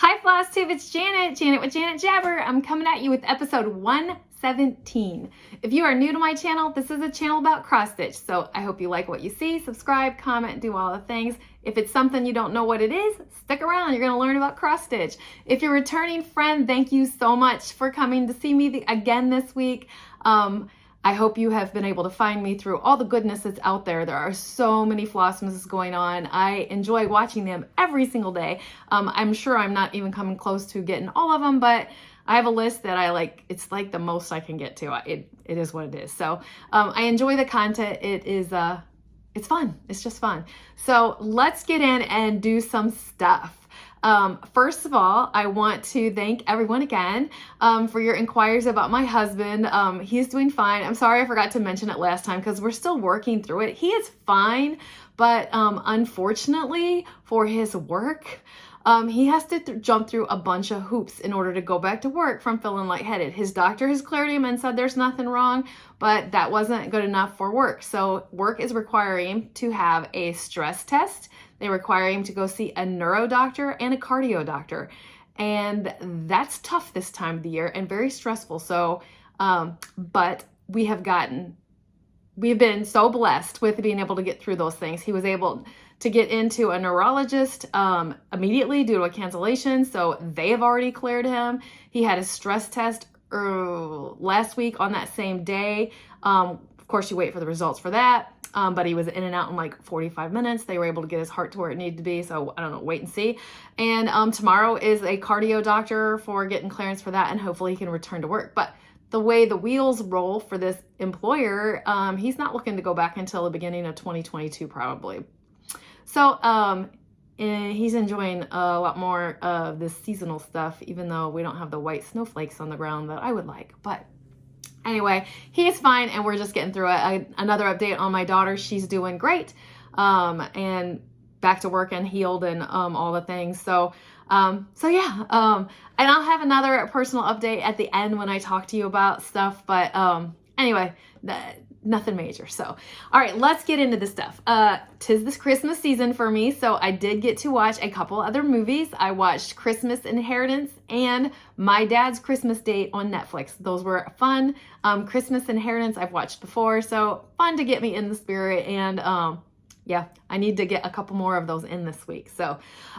Hi Flosstube, it's Janet with Janet Jabber. I'm coming at you with episode 117. If you are new to my channel, this is a channel about cross stitch, so I hope you like what you see. Subscribe, comment, do all the things. If it's something you don't know what it is, stick around. You're gonna learn about cross stitch. If you're a returning friend, thank you so much for coming to see me again this week. I hope you have been able to find me through all the goodness that's out there. There are so many Flossmas going on. I enjoy watching them every single day. I'm sure I'm not even coming close to getting all of them, but I have a list that I like. It's like the most I can get to. It is what it is. So I enjoy the content. It's fun. It's just fun. So let's get in and do some stuff. First of all, I want to thank everyone again for your inquiries about my husband. He's doing fine. I'm sorry I forgot to mention it last time because we're still working through it. He is fine, but unfortunately for his work, he has to jump through a bunch of hoops in order to go back to work from feeling lightheaded. His doctor has cleared him and said there's nothing wrong, but that wasn't good enough for work. So work is requiring him to have a stress test. They require him to go see a neuro doctor and a cardio doctor. And that's tough this time of the year and very stressful. So, but we've been so blessed with being able to get through those things. He was able to get into a neurologist immediately due to a cancellation. So they have already cleared him. He had a stress test last week on that same day. Of course, you wait for the results for that. But he was in and out in like 45 minutes. They were able to get his heart to where it needed to be. So I don't know, wait and see. And tomorrow is a cardio doctor for getting clearance for that. And hopefully he can return to work. But the way the wheels roll for this employer, he's not looking to go back until the beginning of 2022 probably. So he's enjoying a lot more of this seasonal stuff, even though we don't have the white snowflakes on the ground that I would like. But anyway, he's fine and we're just getting through it. Another update on my daughter, she's doing great and back to work and healed and all the things. So yeah, and I'll have another personal update at the end when I talk to you about stuff. But anyway, nothing major. So, all right, let's get into this stuff. 'Tis this Christmas season for me, so I did get to watch a couple other movies. I watched Christmas Inheritance and My Dad's Christmas Date on Netflix. Those were fun. Christmas Inheritance I've watched before, so fun to get me in the spirit. And yeah, I need to get a couple more of those in this week. So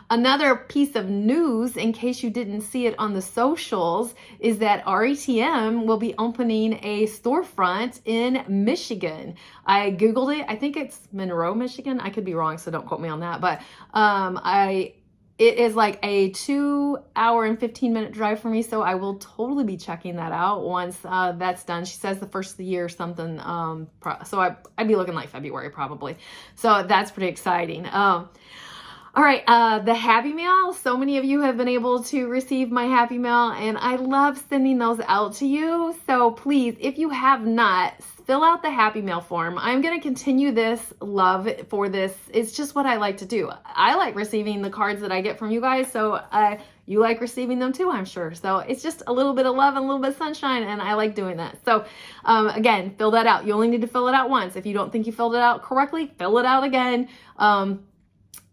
another piece of news, in case you didn't see it on the socials, is that RETM will be opening a storefront in Michigan. I Googled it. I think it's Monroe, Michigan. I could be wrong, so don't quote me on that. But it is like a 2-hour and 15-minute drive for me, so I will totally be checking that out once that's done. She says the first of the year or something, so I'd be looking like February probably. So that's pretty exciting. All right, the Happy Mail. So many of you have been able to receive my Happy Mail, and I love sending those out to you. So please, if you have not, fill out the Happy Mail form. I'm going to continue this love for this. It's just what I like to do. I like receiving the cards that I get from you guys, so you like receiving them too, I'm sure. So it's just a little bit of love and a little bit of sunshine, and I like doing that. So again, fill that out. You only need to fill it out once. If you don't think you filled it out correctly, fill it out again.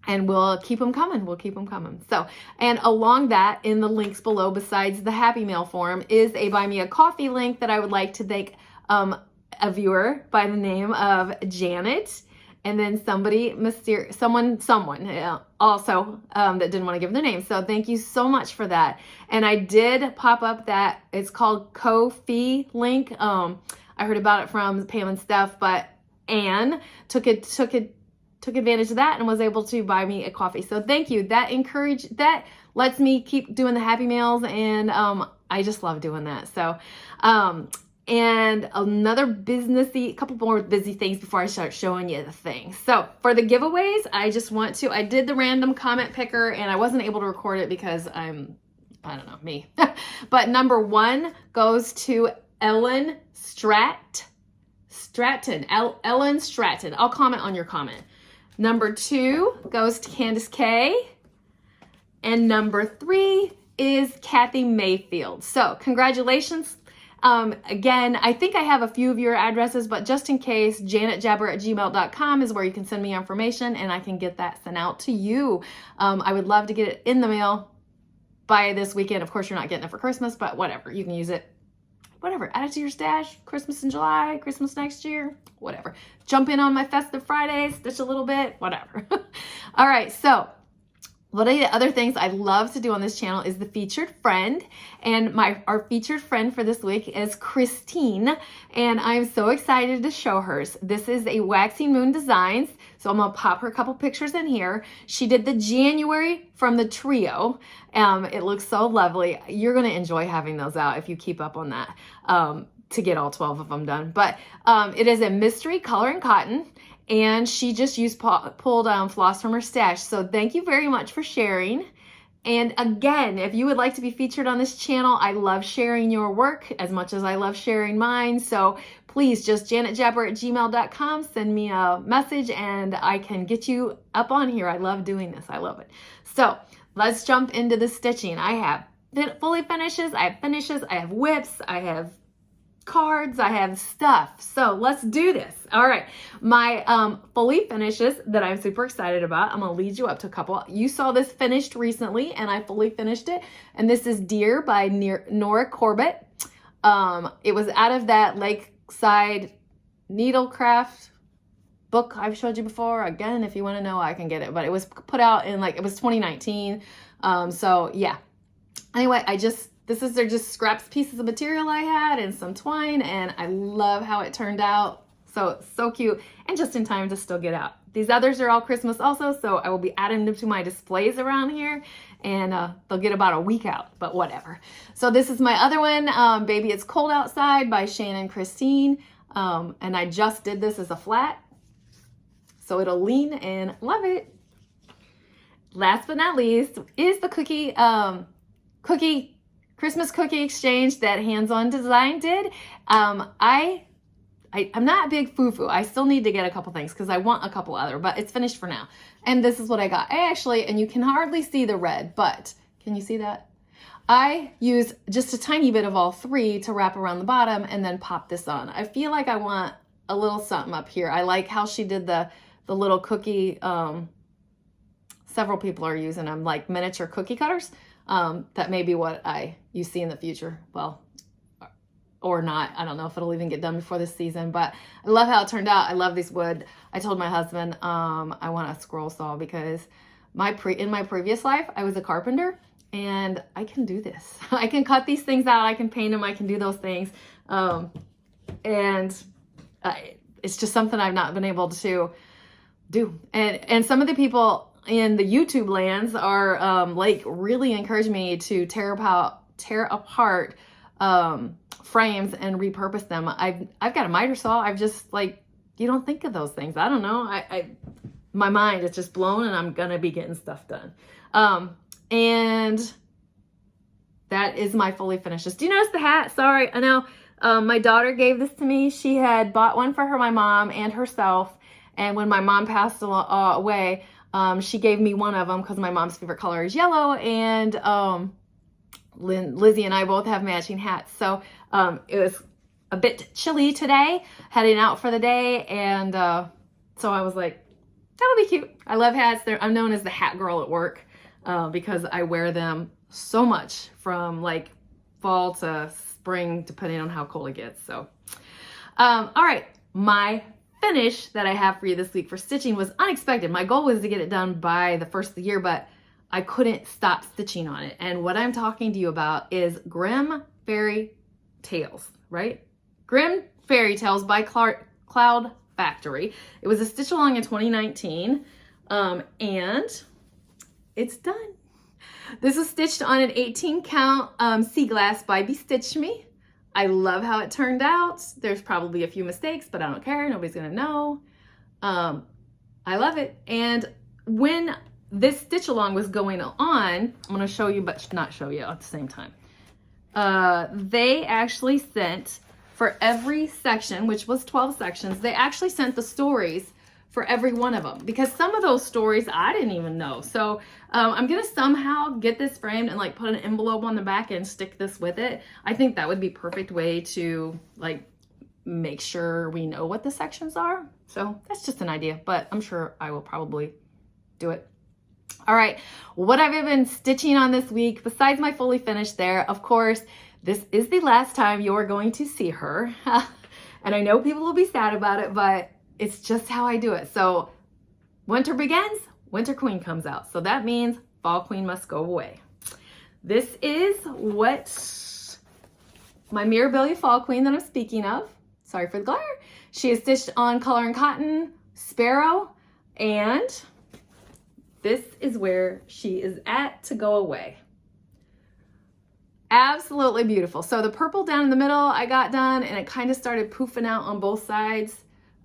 And we'll keep them coming. We'll keep them coming. So, and along that, in the links below, besides the Happy Mail form, is a Buy Me a Coffee link that I would like to thank a viewer by the name of Janet, and then someone also that didn't want to give their name. So thank you so much for that. And I did pop up that it's called Ko-fi link. I heard about it from Pam and Steph, but Anne took advantage of that and was able to buy me a coffee. So thank you. That lets me keep doing the Happy Mails, and I just love doing that. So and a couple more busy things before I start showing you the thing. So for the giveaways, I did the random comment picker, and I wasn't able to record it because I don't know, me. But number 1 goes to Ellen Stratton. Ellen Stratton. I'll comment on your comment. Number 2 goes to Candace K. And number 3 is Kathy Mayfield. So congratulations. Again, I think I have a few of your addresses, but just in case, janetjabber@gmail.com is where you can send me information and I can get that sent out to you. I would love to get it in the mail by this weekend. Of course, you're not getting it for Christmas, but whatever. You can use it. Whatever. Add it to your stash. Christmas in July, Christmas next year, whatever. Jump in on my festive Fridays, stitch a little bit, whatever. All right, so one of the other things I love to do on this channel is the featured friend. And our featured friend for this week is Christine. And I'm so excited to show hers. This is a Waxing Moon Designs. So I'm gonna pop her a couple pictures in here. She did the January from the trio. It looks so lovely. You're gonna enjoy having those out if you keep up on that to get all 12 of them done. But it is a mystery color and cotton. And she just pulled floss from her stash. So thank you very much for sharing. And again, if you would like to be featured on this channel, I love sharing your work as much as I love sharing mine. So please just janetjabber@gmail.com, send me a message and I can get you up on here. I love doing this. I love it. So let's jump into the stitching. I have fully finishes, I have finishes, I have whips, I have cards, I have stuff. So let's do this. All right, my fully finishes that I'm super excited about, I'm gonna lead you up to a couple. You saw this finished recently and I fully finished it, and this is Deer by Nora Corbett. It was out of that Lakeside Needlecraft book I've showed you before. Again, if you want to know, I can get it, but it was put out in it was 2019. So yeah, anyway, this is just scraps pieces of material I had and some twine, and I love how it turned out. So it's so cute and just in time to still get out. These others are all Christmas also, so I will be adding them to my displays around here, and they'll get about a week out, but whatever. So this is my other one, Baby It's Cold Outside by Shannon Christine, and I just did this as a flat, so it'll lean and love it. Last but not least is the Christmas cookie exchange that Hands-On Design did. I'm not a big foo-foo. I still need to get a couple things because I want a couple other, but it's finished for now. And this is what I got. And you can hardly see the red, but can you see that? I use just a tiny bit of all three to wrap around the bottom and then pop this on. I feel like I want a little something up here. I like how she did the little cookie. Several people are using them like miniature cookie cutters. That may be what you see in the future. Well, or not. I don't know if it'll even get done before this season, but I love how it turned out. I love this wood. I told my husband I want a scroll saw because in my previous life, I was a carpenter and I can do this. I can cut these things out. I can paint them. I can do those things. It's just something I've not been able to do. And some of the people in the YouTube lands are really encouraging me to tear apart frames and repurpose them. I've got a miter saw. I've just you don't think of those things. I don't know. My mind is just blown and I'm gonna be getting stuff done. And that is my fully finishes. Do you notice the hat? Sorry, I know my daughter gave this to me. She had bought one for my mom and herself. And when my mom passed away, she gave me one of them because my mom's favorite color is yellow, and Lizzie and I both have matching hats. So it was a bit chilly today, heading out for the day, and so I was like, that'll be cute. I love hats. I'm known as the hat girl at work because I wear them so much from fall to spring, depending on how cold it gets. So, all right, my finish that I have for you this week for stitching was unexpected. My goal was to get it done by the first of the year, but I couldn't stop stitching on it. And what I'm talking to you about is Grimm Fairy Tales, right? Grimm Fairy Tales by Cloud Factory. It was a stitch along in 2019, and it's done. This is stitched on an 18 count sea glass by Bestitch Me. I love how it turned out. There's probably a few mistakes, but I don't care. Nobody's gonna know. I love it. And when this stitch along was going on, I'm gonna show you, but not show you at the same time. They actually sent for every section, which was 12 sections, they actually sent the stories for every one of them, because some of those stories I didn't even know. So I'm gonna somehow get this framed and put an envelope on the back and stick this with it. I think that would be a perfect way to make sure we know what the sections are. So that's just an idea, but I'm sure I will probably do it. All right, what have I been stitching on this week besides my fully finished there? Of course, this is the last time you're going to see her. And I know people will be sad about it, but it's just how I do it. So winter begins, Winter Queen comes out. So that means Fall Queen must go away. This is what my Mirabilia Fall Queen that I'm speaking of. Sorry for the glare. She is stitched on Color and Cotton Sparrow, and this is where she is at to go away. Absolutely beautiful. So the purple down in the middle I got done, and it kind of started poofing out on both sides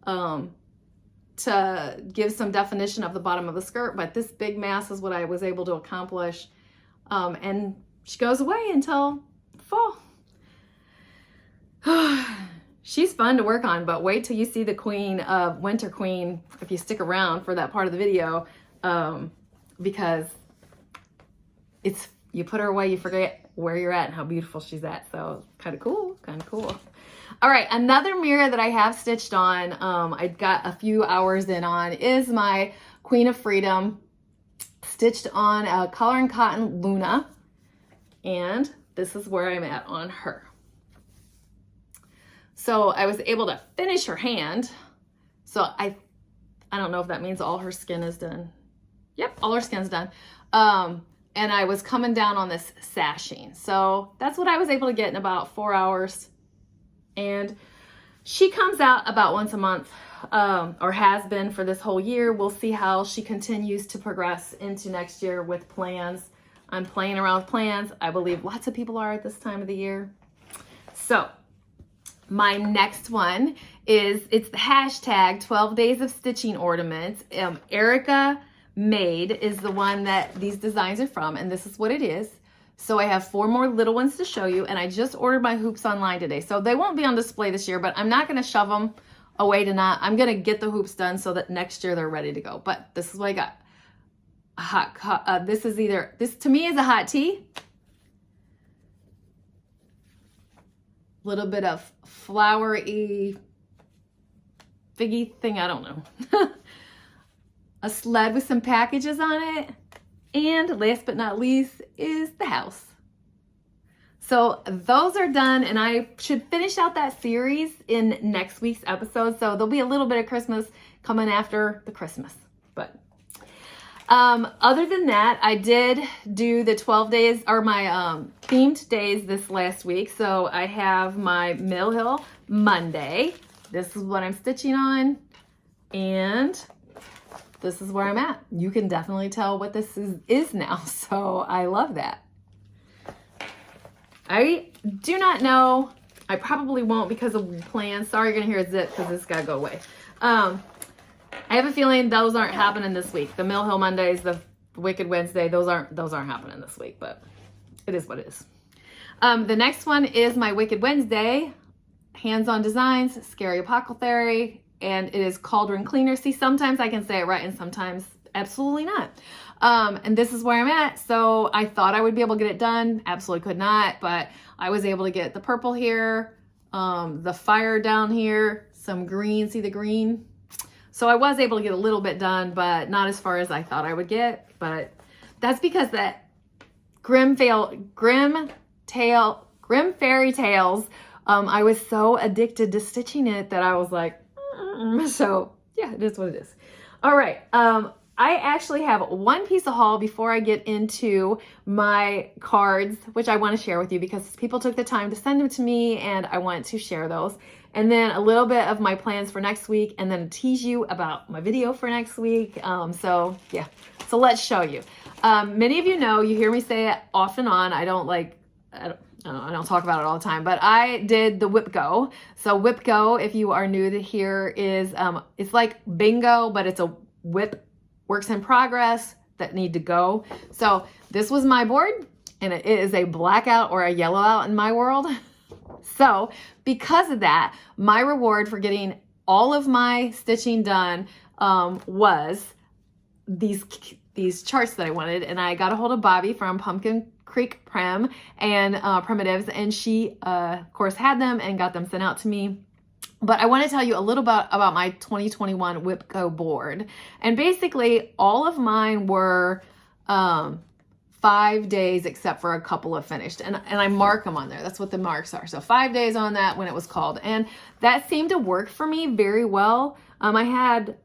to give some definition of the bottom of the skirt, but this big mass is what I was able to accomplish. And she goes away until fall. She's fun to work on, but wait till you see the Queen of Winter Queen if you stick around for that part of the video, because you put her away, you forget where you're at and how beautiful she's at. So kind of cool, kind of cool. All right, another mirror that I have stitched on, I got a few hours in on, is my Queen of Freedom, stitched on a Color and Cotton Luna, and this is where I'm at on her. So I was able to finish her hand. So I don't know if that means all her skin is done. Yep, all her skin's done. And I was coming down on this sashing. So that's what I was able to get in about 4 hours. And she comes out about once a month, or has been for this whole year. We'll see how she continues to progress into next year with plans. I'm playing around with plans. I believe lots of people are at this time of the year. So my next one is, it's the hashtag 12 Days of Stitching Ornaments. Erica Made is the one that these designs are from, and this is what it is. So I have 4 more little ones to show you, and I just ordered my hoops online today. So they won't be on display this year, but I'm not gonna shove them away I'm gonna get the hoops done so that next year they're ready to go. But this is what I got. A hot, this to me is a hot tea. Little bit of flowery, figgy thing, I don't know. A sled with some packages on it. And last but not least is the house. So those are done, and I should finish out that series in next week's episode. So there'll be a little bit of Christmas coming after the Christmas. But other than that, I did do the 12 days, or my themed days this last week. So I have my Mill Hill Monday. This is what I'm stitching on, and this is where I'm at. You can definitely tell what this is now, so I love that. I do not know, I probably won't because of plans. Sorry, you're gonna hear a zip because this gotta go away. I have a feeling those aren't happening this week. The Mill Hill Mondays, the Wicked Wednesday, those aren't happening this week, but it is what it is. The next one is my Wicked Wednesday, Hands-On Designs, Scary Apothecary, and it is Cauldron Cleaner. See, sometimes I can say it right and sometimes absolutely not. And this is where I'm at. So I thought I would be able to get it done. Absolutely could not, but I was able to get the purple here, the fire down here, some green, see the green? So I was able to get a little bit done, but not as far as I thought I would get. But that's because that Grim Fairy Tales, I was so addicted to stitching it that I was like, so yeah, it is what it is. All right. I actually have one piece of haul before I get into my cards, which I want to share with you because people took the time to send them to me and I want to share those. And then a little bit of my plans for next week, and then tease you about my video for next week. So yeah, so let's show you. Many of you know, you hear me say it off and on. I don't talk about it all the time, but I did the Whip Go. So Whip Go, if you are new to here, is it's like bingo, but it's a whip works in progress that need to go. So this was my board, and it is a blackout or a yellow out in my world. So because of that, my reward for getting all of my stitching done was these charts that I wanted, and I got a hold of Bobbi from PumpkinCreekPrim and Primitives, and she of course had them and got them sent out to me. But I want to tell you a little bit about my 2021 Whip Go board. And basically all of mine were 5 days except for a couple of finished, and I mark them on there. That's what the marks are. So 5 days on that when it was called, and that seemed to work for me very well. I had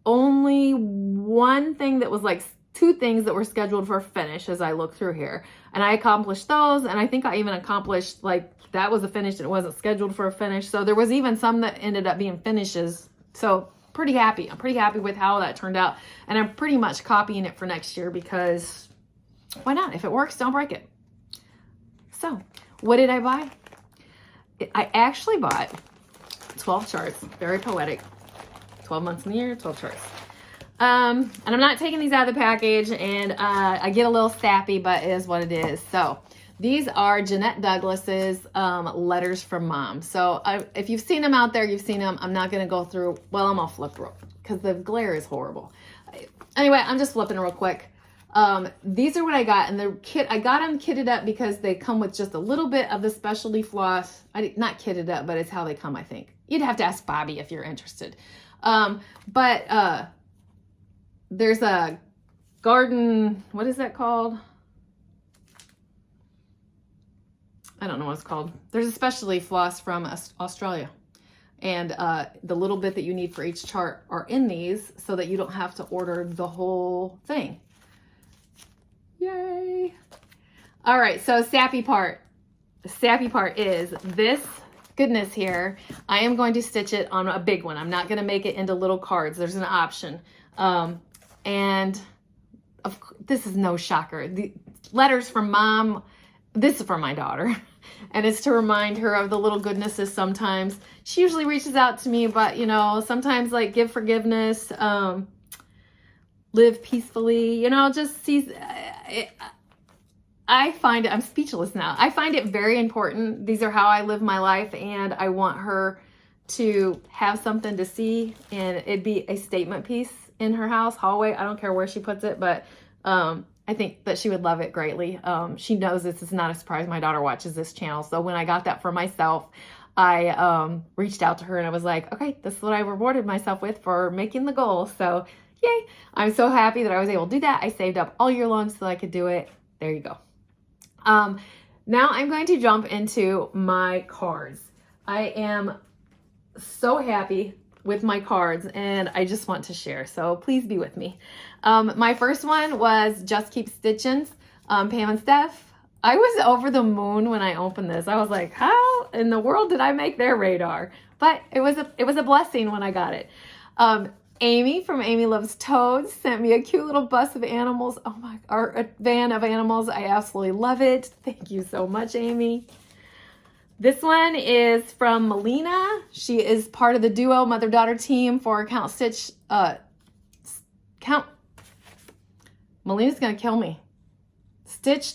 only one thing that was like 2 things that were scheduled for finish as I look through here, and I accomplished those, and I think I even accomplished, like, that was a finish and it wasn't scheduled for a finish. So there was even some that ended up being finishes. So pretty happy. I'm pretty happy with how that turned out, and I'm pretty much copying it for next year because why not? If it works, don't break it. So what did I buy? I actually bought 12 charts. Very poetic. 12 months in the year, 12 charts. And I'm not taking these out of the package, and I get a little sappy, but it is what it is. So these are Jeanette Douglas's letters from mom. So if you've seen them out there, you've seen them. I'm not going to go through. Well, I'm going to flip through because the glare is horrible. Anyway, I'm just flipping real quick. These are what I got, and the kit, I got them kitted up because they come with just a little bit of the specialty floss. Not kitted up, but it's how they come, I think. You'd have to ask Bobbi if you're interested. There's a garden, what is that called? I don't know what it's called. There's a specialty floss from Australia. And the little bit that you need for each chart are in these so that you don't have to order the whole thing. Yay. All right, so sappy part. The sappy part is this goodness here. I am going to stitch it on a big one. I'm not going to make it into little cards. There's an option. And this is no shocker. The letters from mom, this is for my daughter. And it's to remind her of the little goodnesses sometimes. She usually reaches out to me, but you know, sometimes like give forgiveness, live peacefully, you know, just sees, I find it, I'm speechless now. I find it very important. These are how I live my life, and I want her to have something to see, and it'd be a statement piece in her house, hallway. I don't care where she puts it, but I think that she would love it greatly. She knows this is not a surprise. My daughter watches this channel. So when I got that for myself, I reached out to her and I was like, okay, this is what I rewarded myself with for making the goal. So yay. I'm so happy that I was able to do that. I saved up all year long so I could do it. There you go. Now I'm going to jump into my cards. I am so happy with my cards, and I just want to share, so please be with me. My first one was Just Keep Stitching, Pam and Steph. I was over the moon when I opened this. I was like, how in the world did I make their radar? But it was a blessing when I got it. Amy from Amy Loves Toads sent me a cute little bus of animals. Oh my, or a van of animals. I absolutely love it. Thank you so much, Amy. This one is from Melina. She is part of the duo mother-daughter team for Count Stitch. Melina's gonna kill me. Stitch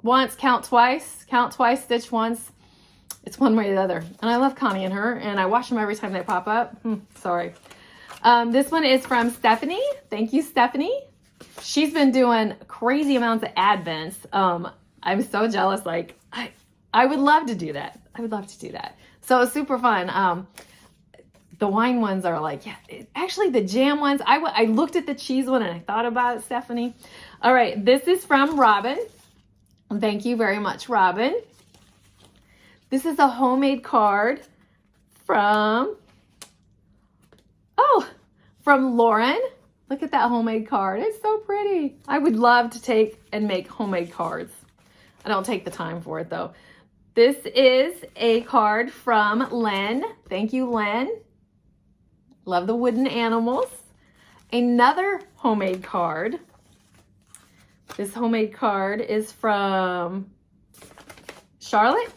once, count twice. Count twice, stitch once. It's one way or the other. And I love Connie and her, and I watch them every time they pop up. Sorry. This one is from Stephanie. Thank you, Stephanie. She's been doing crazy amounts of advents. I'm so jealous. Like, I would love to do that. I would love to do that. So it's super fun. The wine ones are like, yeah, actually the jam ones. I looked at the cheese one and I thought about it, Stephanie. All right, this is from Robin. Thank you very much, Robin. This is a homemade card from Lauren. Look at that homemade card. It's so pretty. I would love to take and make homemade cards. I don't take the time for it though. This is a card from Len. Thank you, Len. Love the wooden animals. Another homemade card. This homemade card is from Charlotte.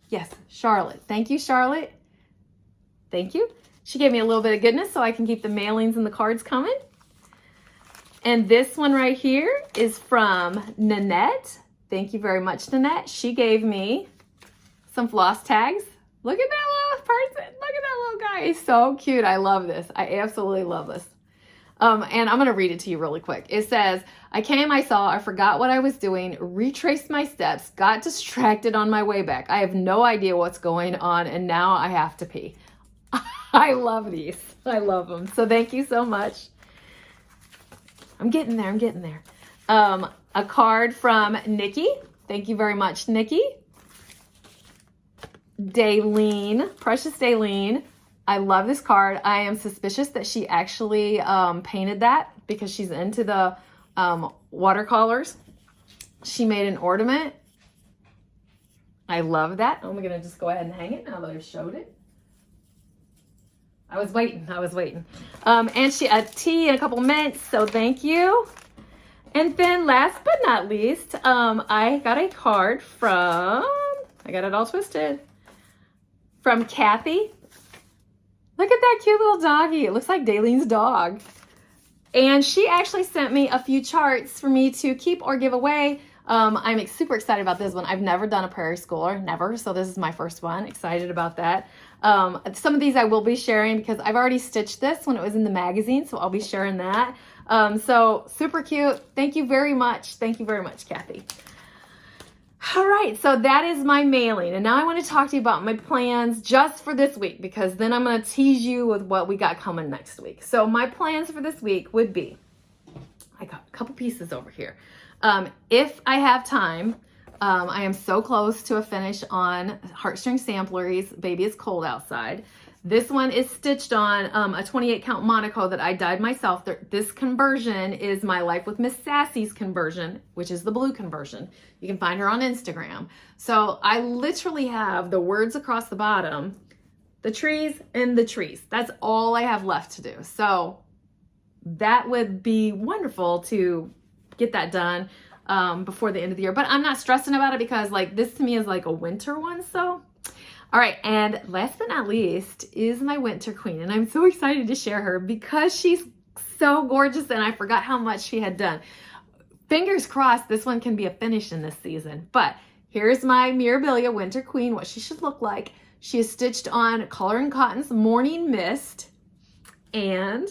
Yes, Charlotte. Thank you, Charlotte. Thank you. She gave me a little bit of goodness so I can keep the mailings and the cards coming. And this one right here is from Nanette. Thank you very much, Nanette. She gave me some floss tags. Look at that little person. Look at that little guy. He's so cute. I love this. I absolutely love this. And I'm going to read it to you really quick. It says, I came, I saw, I forgot what I was doing, retraced my steps, got distracted on my way back. I have no idea what's going on, and now I have to pee. I love these. I love them. So thank you so much. I'm getting there. I'm getting there. A card from Nikki. Thank you very much, Nikki. Daylene, Precious Daylene. I love this card. I am suspicious that she actually painted that because she's into the watercolors. She made an ornament. I love that. I'm going to just go ahead and hang it now that I've showed it. I was waiting. And she a tea and a couple mints, so thank you. And then last but not least, I got a card from, I got it all twisted, from Kathy. Look at that cute little doggy. It looks like Daylene's dog. And she actually sent me a few charts for me to keep or give away. I'm super excited about this one. I've never done a prairie schooler, never. So this is my first one. Excited about that. Some of these I will be sharing because I've already stitched this when it was in the magazine. So I'll be sharing that. So super cute. Thank you very much. Thank you very much, Kathy. All right, so that is my mailing. And now I want to talk to you about my plans just for this week, because then I'm going to tease you with what we got coming next week. So my plans for this week would be, I got a couple pieces over here. If I have time, I am so close to a finish on Heartstring Sampleries, Baby It's Cold Outside. This one is stitched on a 28 count Monaco that I dyed myself. This conversion is my Life with Miss Sassy's conversion, which is the blue conversion. You can find her on Instagram. So I literally have the words across the bottom, the trees and the trees. That's all I have left to do. So that would be wonderful to get that done before the end of the year. But I'm not stressing about it because like this to me is like a winter one. So all right, and last but not least is my winter queen, and I'm so excited to share her because she's so gorgeous and I forgot how much she had done. Fingers crossed this one can be a finish in this season. But here's my Mirabilia winter queen, what she should look like. She is stitched on Color and Cotton's Morning Mist, and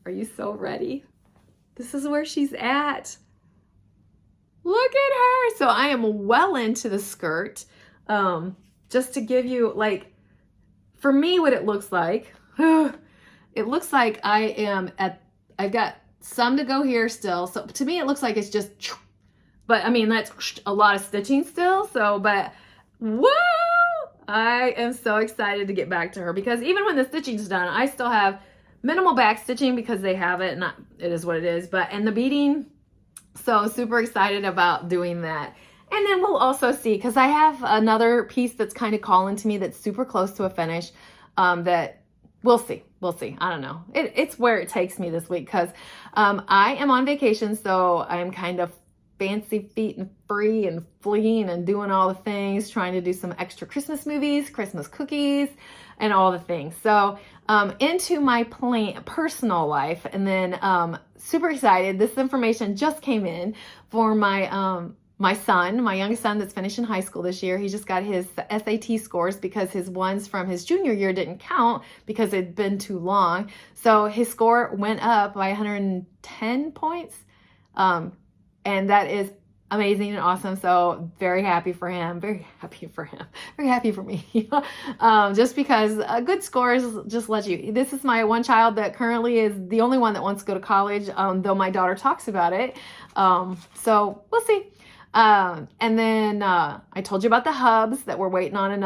are you so ready? This is where she's at. Look at her. So I am well into the skirt. Just to give you, like, for me, what it looks like, it looks like I've got some to go here still. So to me, it looks like it's just, but I mean, that's a lot of stitching still. So, but whoa, I am so excited to get back to her because even when the stitching's done, I still have minimal back stitching because they have it, not, it is what it is, and the beading. So super excited about doing that. And then we'll also see, because I have another piece that's kind of calling to me that's super close to a finish that we'll see. We'll see. I don't know. It's where it takes me this week because I am on vacation. So I'm kind of fancy feet and free and fleeing and doing all the things, trying to do some extra Christmas movies, Christmas cookies, and all the things. So into my personal life. And then super excited. This information just came in for my son, my youngest son that's finishing high school this year. He just got his SAT scores because his ones from his junior year didn't count because it'd been too long. So his score went up by 110 points. And that is amazing and awesome. So very happy for him, very happy for him, very happy for me. Just because good scores just let you, this is my one child that currently is the only one that wants to go to college, though my daughter talks about it. So we'll see. And then I told you about the hubs that we're waiting on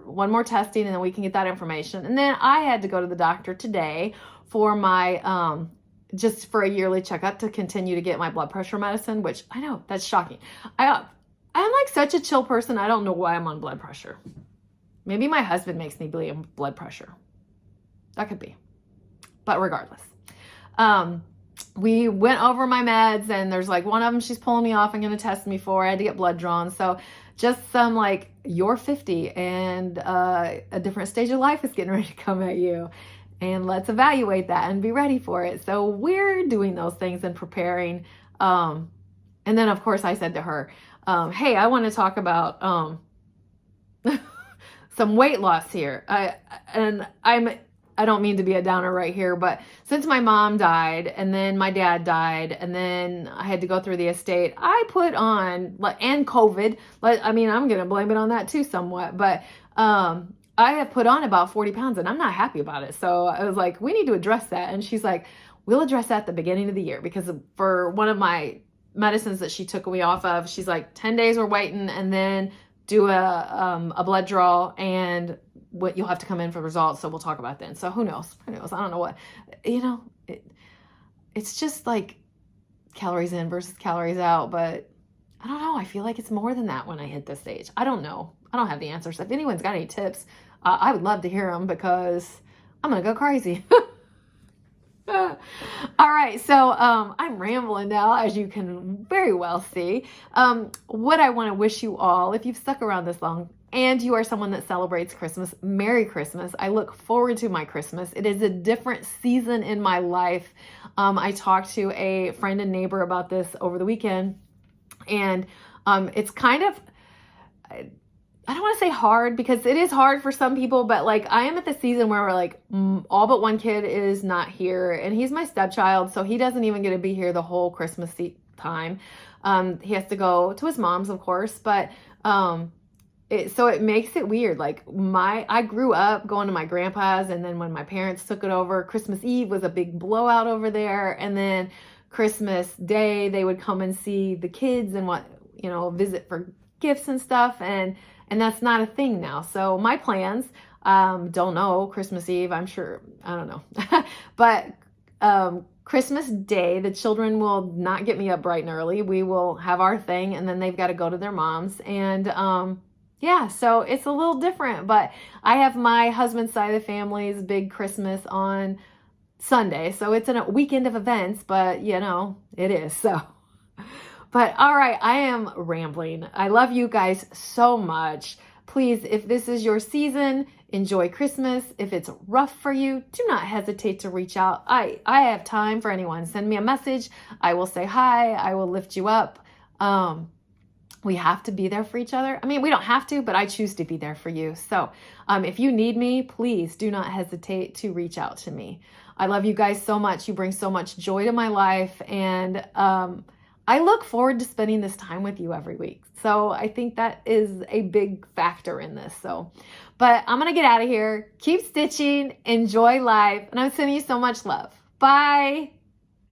one more testing, and then we can get that information. And then I had to go to the doctor today for my just for a yearly checkup to continue to get my blood pressure medicine, which I know that's shocking. I'm like such a chill person. I don't know why I'm on blood pressure. Maybe my husband makes me believe in blood pressure. That could be. But regardless. We went over my meds, and there's like one of them she's pulling me off and going to test me for. I had to get blood drawn. So just some like, you're 50 and a different stage of life is getting ready to come at you. And let's evaluate that and be ready for it. So we're doing those things and preparing. And then, of course, I said to her, hey, I want to talk about some weight loss here. I don't mean to be a downer right here, but since my mom died and then my dad died and then I had to go through the estate, I put on, and COVID, I mean, I'm going to blame it on that too somewhat, but I have put on about 40 pounds and I'm not happy about it. So I was like, we need to address that. And she's like, we'll address that at the beginning of the year, because for one of my medicines that she took me off of. She's like, 10 days we're waiting, and then do a blood draw, and what you'll have to come in for results. So we'll talk about then. So who knows? Who knows? I don't know what, it's just like calories in versus calories out, but I don't know. I feel like it's more than that when I hit this stage. I don't know. I don't have the answers. If anyone's got any tips, I would love to hear them, because I'm going to go crazy. All right, so I'm rambling now, as you can very well see. What I want to wish you all, if you've stuck around this long and you are someone that celebrates Christmas, Merry Christmas. I look forward to my Christmas. It is a different season in my life. I talked to a friend and neighbor about this over the weekend, and it's kind of, I don't want to say hard, because it is hard for some people, but like I am at the season where we're like, all but one kid is not here, and he's my stepchild, so he doesn't even get to be here the whole Christmas time. He has to go to his mom's, of course, but so it makes it weird. Like I grew up going to my grandpa's, and then when my parents took it over, Christmas Eve was a big blowout over there, and then Christmas Day they would come and see the kids and visit for gifts and stuff, and that's not a thing now. So my plans, don't know, Christmas Eve, I'm sure, I don't know. But Christmas Day, the children will not get me up bright and early. We will have our thing, and then they've got to go to their mom's. And yeah, so it's a little different. But I have my husband's side of the family's big Christmas on Sunday. So it's a weekend of events, but it is. So, but all right, I am rambling. I love you guys so much. Please, if this is your season, enjoy Christmas. If it's rough for you, do not hesitate to reach out. I have time for anyone. Send me a message. I will say hi. I will lift you up. We have to be there for each other. I mean, we don't have to, but I choose to be there for you. So if you need me, please do not hesitate to reach out to me. I love you guys so much. You bring so much joy to my life. And I look forward to spending this time with you every week. So I think that is a big factor in this. So, but I'm going to get out of here. Keep stitching. Enjoy life. And I'm sending you so much love. Bye.